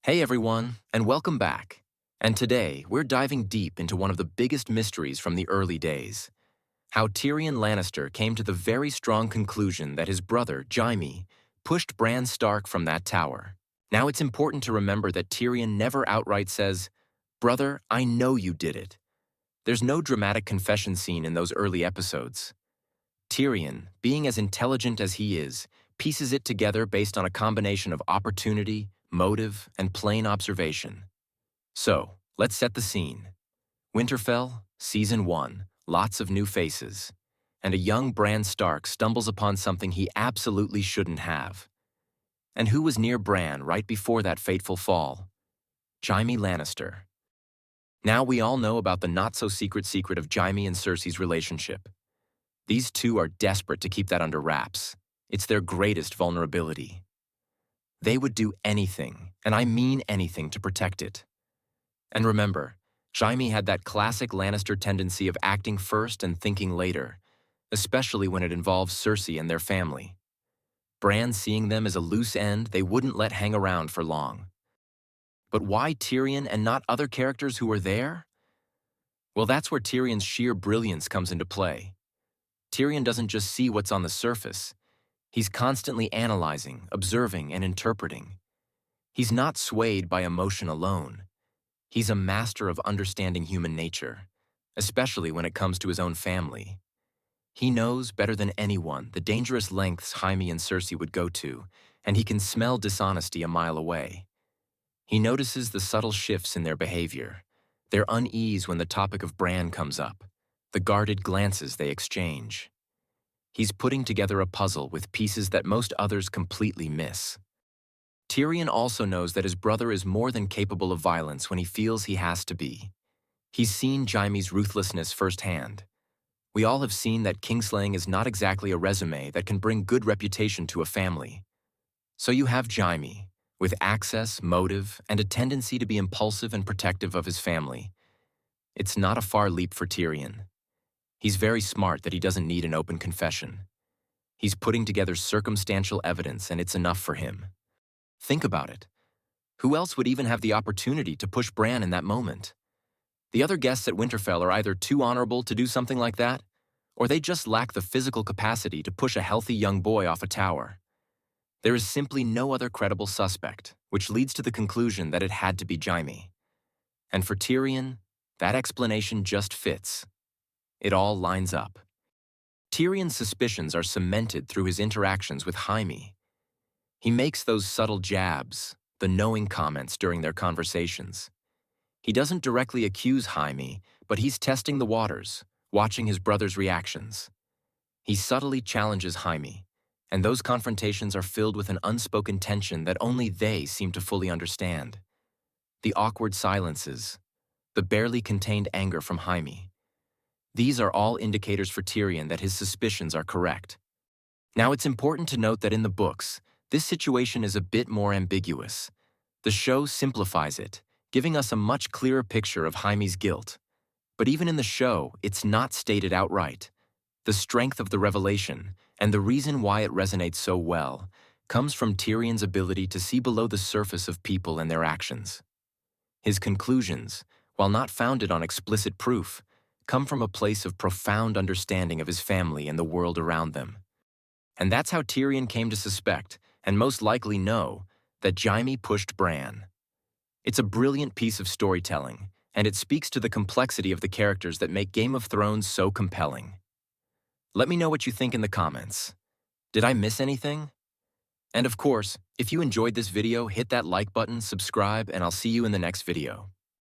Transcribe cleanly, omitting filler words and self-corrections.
Hey everyone, and welcome back. And today, we're diving deep into one of the biggest mysteries from the early days. How Tyrion Lannister came to the very strong conclusion that his brother, Jaime, pushed Bran Stark from that tower. Now it's important to remember that Tyrion never outright says, "Brother, I know you did it." There's no dramatic confession scene in those early episodes. Tyrion, being as intelligent as he is, pieces it together based on a combination of opportunity, motive, and plain observation. So, let's set the scene. Winterfell, Season 1, lots of new faces. And a young Bran Stark stumbles upon something he absolutely shouldn't have. And who was near Bran right before that fateful fall? Jaime Lannister. Now we all know about the not-so-secret secret of Jaime and Cersei's relationship. These two are desperate to keep that under wraps. It's their greatest vulnerability. They would do anything, and I mean anything, to protect it. And remember, Jaime had that classic Lannister tendency of acting first and thinking later, especially when it involves Cersei and their family. Bran seeing them as a loose end they wouldn't let hang around for long. But why Tyrion and not other characters who were there? Well, that's where Tyrion's sheer brilliance comes into play. Tyrion doesn't just see what's on the surface. He's constantly analyzing, observing, and interpreting. He's not swayed by emotion alone. He's a master of understanding human nature, especially when it comes to his own family. He knows better than anyone the dangerous lengths Jaime and Cersei would go to, and he can smell dishonesty a mile away. He notices the subtle shifts in their behavior, their unease when the topic of Bran comes up, the guarded glances they exchange. He's putting together a puzzle with pieces that most others completely miss. Tyrion also knows that his brother is more than capable of violence when he feels he has to be. He's seen Jaime's ruthlessness firsthand. We all have seen that kingslaying is not exactly a resume that can bring good reputation to a family. So you have Jaime, with access, motive, and a tendency to be impulsive and protective of his family. It's not a far leap for Tyrion. He's very smart that he doesn't need an open confession. He's putting together circumstantial evidence, and it's enough for him. Think about it. Who else would even have the opportunity to push Brann in that moment? The other guests at Winterfell are either too honorable to do something like that, or they just lack the physical capacity to push a healthy young boy off a tower. There is simply no other credible suspect, which leads to the conclusion that it had to be Jaime. And for Tyrion, that explanation just fits. It all lines up. Tyrion's suspicions are cemented through his interactions with Jaime. He makes those subtle jabs, the knowing comments during their conversations. He doesn't directly accuse Jaime, but he's testing the waters, watching his brother's reactions. He subtly challenges Jaime, and those confrontations are filled with an unspoken tension that only they seem to fully understand. The awkward silences, the barely contained anger from Jaime. These are all indicators for Tyrion that his suspicions are correct. Now, it's important to note that in the books, this situation is a bit more ambiguous. The show simplifies it, giving us a much clearer picture of Jaime's guilt. But even in the show, it's not stated outright. The strength of the revelation, and the reason why it resonates so well, comes from Tyrion's ability to see below the surface of people and their actions. His conclusions, while not founded on explicit proof, come from a place of profound understanding of his family and the world around them. And that's how Tyrion came to suspect, and most likely know, that Jaime pushed Brann. It's a brilliant piece of storytelling, and it speaks to the complexity of the characters that make Game of Thrones so compelling. Let me know what you think in the comments. Did I miss anything? And of course, if you enjoyed this video, hit that like button, subscribe, and I'll see you in the next video.